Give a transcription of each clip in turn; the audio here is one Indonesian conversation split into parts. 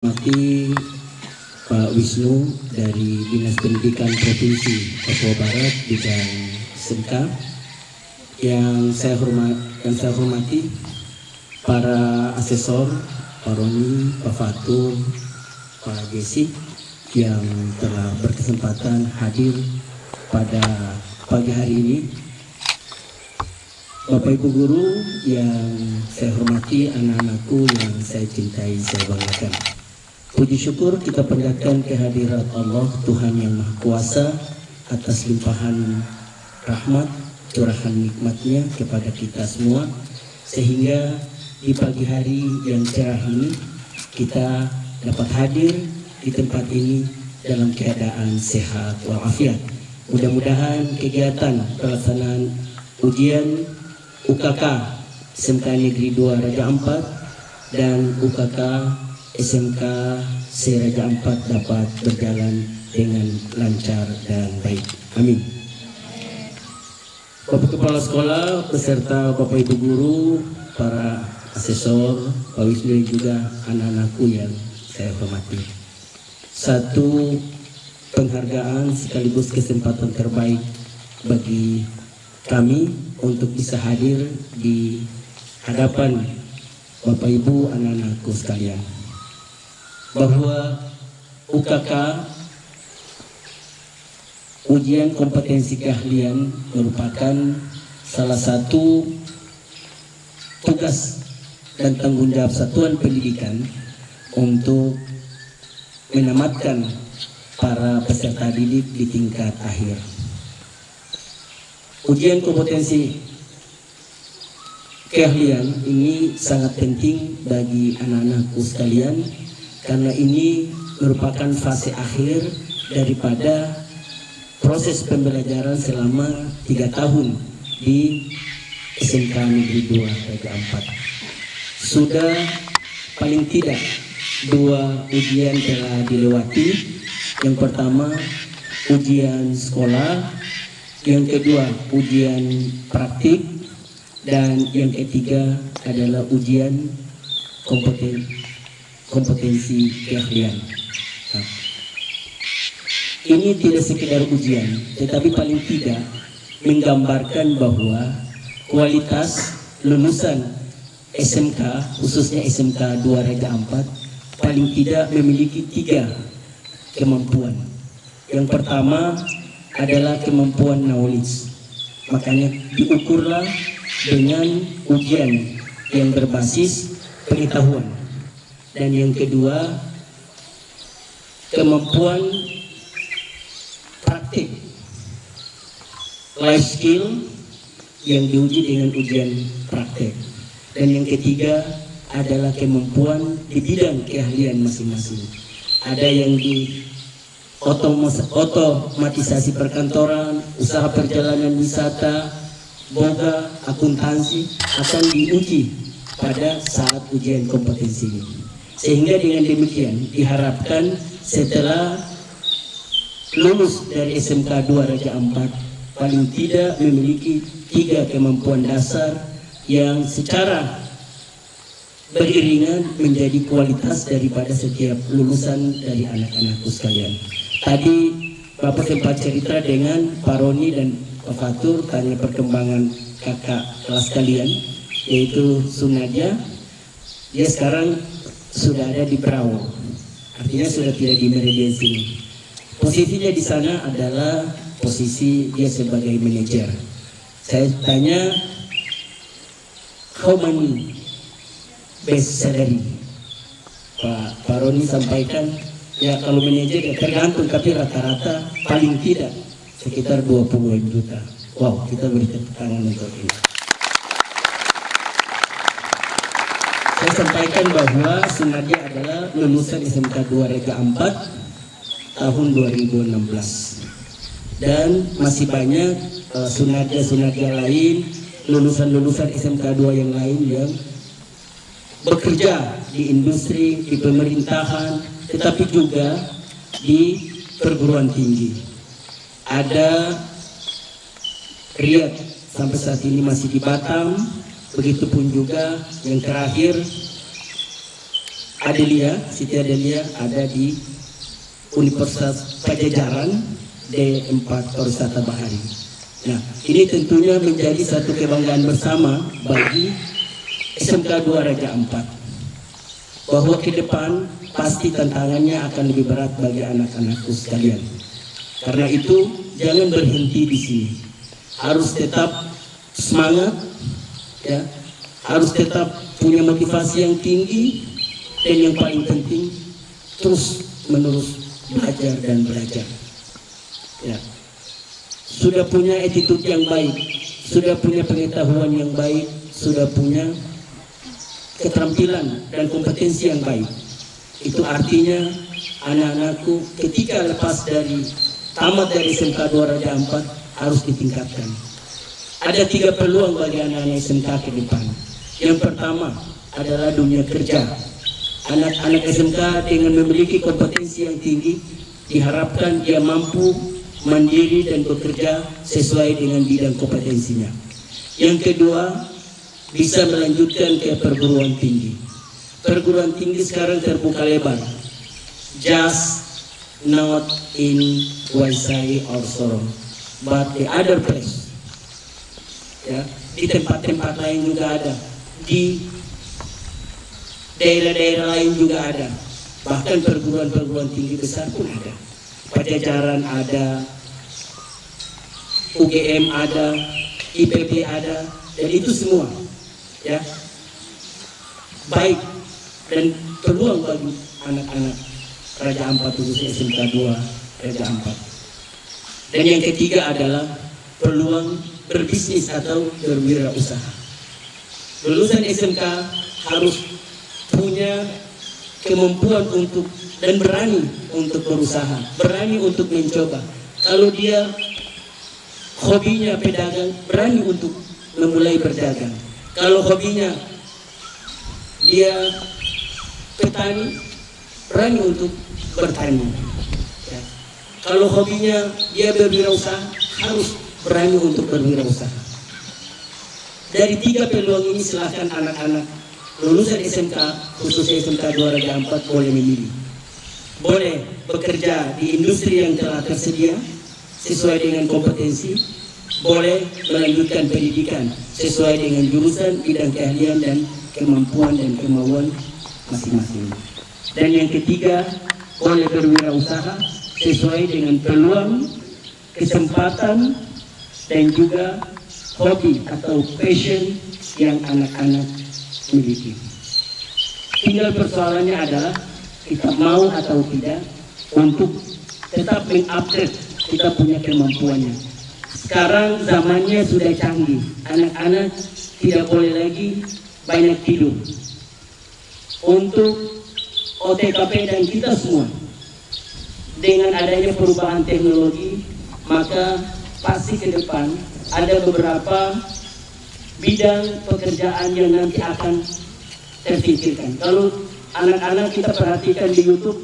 Mati Pak Wisnu dari Dinas Pendidikan Provinsi Papua Barat bidang SMK, yang saya hormati para asesor, Pak Roni, Pak Fatur, Pak Gesi yang telah berkesempatan hadir pada pagi hari ini. Bapak Ibu guru yang saya hormati, anak-anakku yang saya cintai, saya banggakan. Puji syukur kita panjatkan kehadirat Allah Tuhan yang Maha Kuasa atas limpahan rahmat, curahan nikmatnya kepada kita semua, sehingga di pagi hari yang cerah ini kita dapat hadir di tempat ini dalam keadaan sehat walafiat. Mudah-mudahan kegiatan pelaksanaan ujian UKK SMK Negeri 2 Raja Ampat dan UKK SMK Raja Ampat dapat berjalan dengan lancar dan baik. Amin. Bapak Kepala Sekolah beserta Bapak Ibu Guru, para asesor, Pak Wisnu, juga anak-anakku yang saya hormati. Satu penghargaan sekaligus kesempatan terbaik bagi kami untuk bisa hadir di hadapan Bapak Ibu, anak-anakku sekalian, bahwa UKK ujian kompetensi keahlian merupakan salah satu tugas dan tanggung jawab satuan pendidikan untuk menamatkan para peserta didik di tingkat akhir. Ujian kompetensi keahlian ini sangat penting bagi anak-anakku sekalian, karena ini merupakan fase akhir daripada proses pembelajaran selama 3 tahun di SMK Negeri 2 Raja Ampat. Sudah paling tidak 2 ujian telah dilewati. Yang pertama ujian sekolah, yang kedua ujian praktik, dan yang ketiga adalah ujian kompetensi keahlian. Nah, ini tidak sekedar ujian, tetapi paling tidak menggambarkan bahwa kualitas lulusan SMK, khususnya SMK 2 Raja Ampat, paling tidak memiliki 3 kemampuan. Yang pertama adalah kemampuan knowledge, makanya diukurlah dengan ujian yang berbasis pengetahuan. Dan yang kedua, kemampuan praktik, life skill, yang diuji dengan ujian praktek. Dan yang ketiga adalah kemampuan di bidang keahlian masing-masing. Ada yang di otomatisasi perkantoran, usaha perjalanan wisata, boga, akuntansi akan diuji pada saat ujian kompetensi ini. Sehingga dengan demikian diharapkan setelah lulus dari SMK 2 Raja Ampat paling tidak memiliki 3 kemampuan dasar yang secara beriringan menjadi kualitas daripada setiap lulusan dari anak-anakku sekalian. Tadi Bapak sempat cerita dengan Pak Roni dan Pak Fatur tanya perkembangan kakak kelas kalian, yaitu Sunadia. Dia sekarang sudah ada di Perahu, artinya sudah tidak di Meridian sini. Posisinya di sana adalah posisi dia sebagai manajer. Saya tanya, how many base salary? Pak Roni sampaikan, ya kalau manajer ya tergantung, tapi rata-rata paling tidak sekitar 20 juta. Wow, kita beri tepuk tangan untuk ini. Saya sampaikan bahwa Sunadia adalah lulusan SMK 2 Raja Ampat tahun 2016. Dan masih banyak Sunadia lain, lulusan-lulusan SMK 2 yang lain yang bekerja di industri, di pemerintahan, tetapi juga di perguruan tinggi. Ada Riyad sampai saat ini masih di Batam, begitupun juga yang terakhir Adelia, Siti Adelia ada di Universitas Pajajaran D4 Pariwisata Bahari. Nah, ini tentunya menjadi satu kebanggaan bersama bagi SMK 2 Raja Ampat, bahwa ke depan pasti tantangannya akan lebih berat bagi anak-anakku sekalian. Karena itu jangan berhenti di sini, harus tetap semangat, ya, harus tetap punya motivasi yang tinggi, dan yang paling penting terus menerus belajar dan belajar. Ya. Sudah punya attitude yang baik, sudah punya pengetahuan yang baik, sudah punya keterampilan dan kompetensi yang baik. Itu artinya anak-anakku ketika lepas dari tamat dari SMK 2 Raja Ampat harus ditingkatkan. Ada 3 peluang bagi anak-anak SMK ke depan. Yang pertama adalah dunia kerja. Anak-anak SMK dengan memiliki kompetensi yang tinggi diharapkan dia mampu mandiri dan bekerja sesuai dengan bidang kompetensinya. Yang kedua, bisa melanjutkan ke perguruan tinggi. Perguruan tinggi sekarang terbuka lebar, just not in Waisai or Sorong, but the other place. Ya, di tempat-tempat lain juga ada, di daerah-daerah lain juga ada, bahkan perguruan-perguruan tinggi besar pun ada. Pajajaran ada, UGM ada, IPB ada, dan itu semua, ya, baik dan peluang bagi anak-anak Raja Ampat, khususnya SMK 2 Raja Ampat. Dan yang ketiga adalah peluang berbisnis atau berwirausaha. Lulusan SMK harus punya kemampuan untuk dan berani untuk berusaha, berani untuk mencoba. Kalau dia hobinya pedagang, berani untuk memulai berdagang. Kalau hobinya dia petani, berani untuk bertani. Ya. Kalau hobinya dia berwirausaha, harus berani untuk berwirausaha. Dari 3 peluang ini silahkan anak-anak lulusan SMK, khususnya SMK 2 Raja Ampat, boleh memilih. Boleh bekerja di industri yang telah tersedia sesuai dengan kompetensi, boleh melanjutkan pendidikan sesuai dengan jurusan, bidang keahlian dan kemampuan dan kemauan masing-masing. Dan yang ketiga, boleh berwirausaha sesuai dengan peluang, kesempatan, dan juga hobi atau passion yang anak-anak miliki. Tinggal persoalannya adalah kita mau atau tidak untuk tetap mengupgrade kita punya kemampuannya. Sekarang zamannya sudah canggih, anak-anak tidak boleh lagi banyak tidur. Untuk OTKP dan kita semua, dengan adanya perubahan teknologi, maka pasti ke depan ada beberapa bidang pekerjaan yang nanti akan terpikirkan. Kalau anak-anak kita perhatikan di YouTube,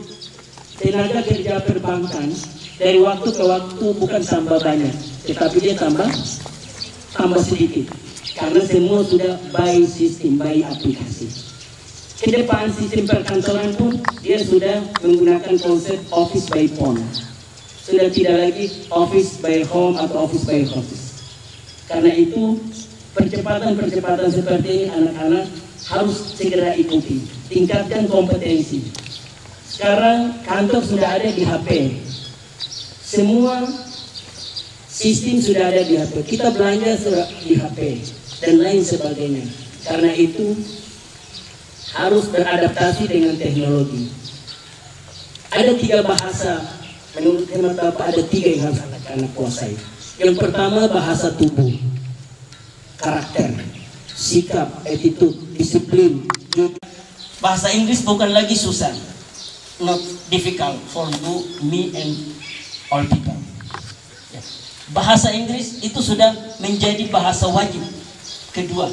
tenaga kerja perbankan dari waktu ke waktu bukan tambah banyak, tetapi dia tambah sedikit, karena semua sudah by sistem, by aplikasi. Ke depan sistem perkantoran pun dia sudah menggunakan konsep office by phone, sudah tidak lagi office by home atau office by office. Karena itu percepatan seperti ini anak-anak harus segera ikuti, tingkatkan kompetensi. Sekarang kantor sudah ada di HP, semua sistem sudah ada di HP, kita belanja sudah di HP dan lain sebagainya. Karena itu harus beradaptasi dengan teknologi. Ada 3 bahasa, menurut hemat Bapak ada 3 yang harus anak-anak kuasai. Yang pertama bahasa tubuh, karakter, sikap, attitude, disiplin. Bahasa Inggris bukan lagi susah, not difficult for you, me and all people. Bahasa Inggris itu sudah menjadi bahasa wajib. Kedua,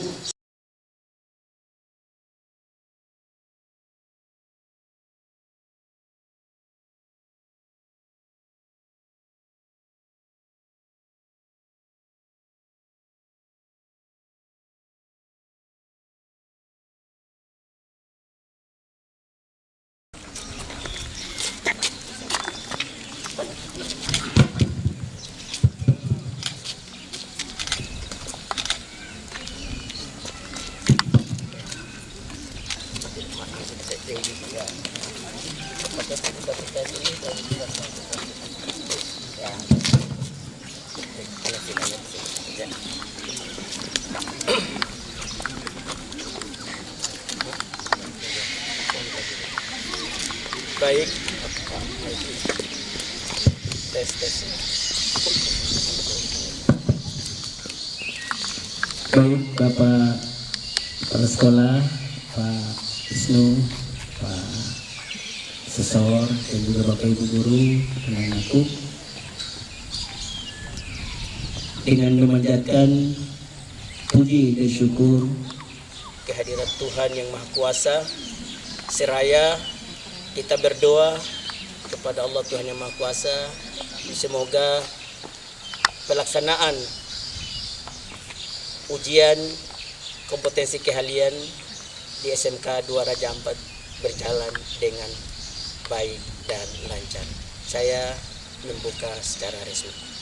Baik. Tes. Baik, Bapak Kepala Sekolah, Pak Wisnu, Pak Sesor, dan juga Bapak Ibu Guru, anak-anakku, dengan memanjatkan puji dan syukur kehadirat Tuhan yang Maha Kuasa, seraya kita berdoa kepada Allah Tuhan yang Maha Kuasa, semoga pelaksanaan ujian kompetensi keahlian di SMK 2 Raja Ampat berjalan dengan baik dan lancar. Saya membuka secara resmi.